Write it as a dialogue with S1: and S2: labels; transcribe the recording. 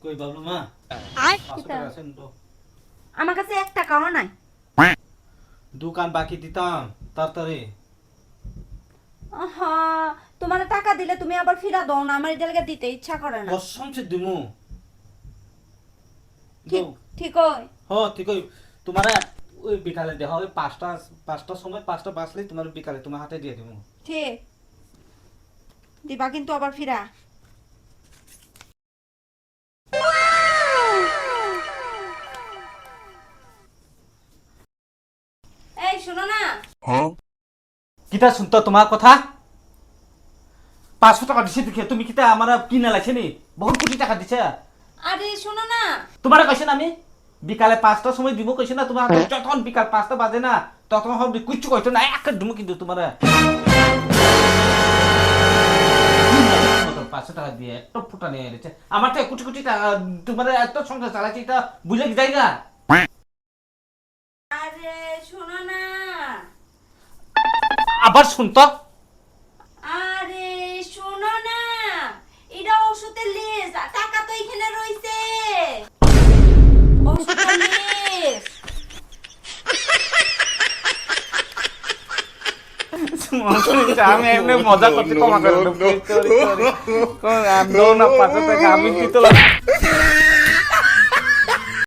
S1: কই বাবলু মা
S2: আর
S1: 500 টাকা আছেন তো
S2: আমার কাছে 1 টাকাও নাই।
S1: দোকান বাকি দিতাম তাড়াতাড়ি
S2: আহা, তোমার টাকা দিলে তুমি আবার ফিরা দাও না, আমার এটা লাগা দিতে ইচ্ছা করে না।
S1: কসম সে দিমু
S2: ঠিক ঠিক হয়।
S1: ঠিক ওই তোমার ওই বিকালে দেখা হবে 5টার সময় 5টা বাজলে তোমার বিকালে তোমার হাতে দিয়ে দেবো
S2: ঠিক দিবা কিন্তু আবার ফিরা। এই শোনো না,
S1: কিতা শুনতো তোমার কথা 500 টাকা দিছে দেখে তুমি কিতা আমার কিনা লাগছে নি বহুত কোটি টাকা দিছে
S2: আরে শোনো না।
S1: তোমার কইছেন আমি বিকালে 5টার সময় দিব কইছে না তোমার যখন বিকাল 5টা বাজে না তখন হবে কিচ্ছু কইতো না এক দিব কিন্তু তোমার 500 টাকা দিয়ে এত ফুটা নিয়ে এনেছে আমার তো কোটি কোটি টাকা তোমার এত সংসার চালাচ্ছি এটা বুঝে কি যাই না
S2: আরে শোনো না।
S1: আবার শুনতো
S2: আরে শোনো না, এটা ওষুধের লেজ, আর টাকা তো এখানে রইছে। ওষুধের লেজ।
S1: আমি এমনি মজা করছি তোমাকে আমি তো না 500 টাকা আমি দিতে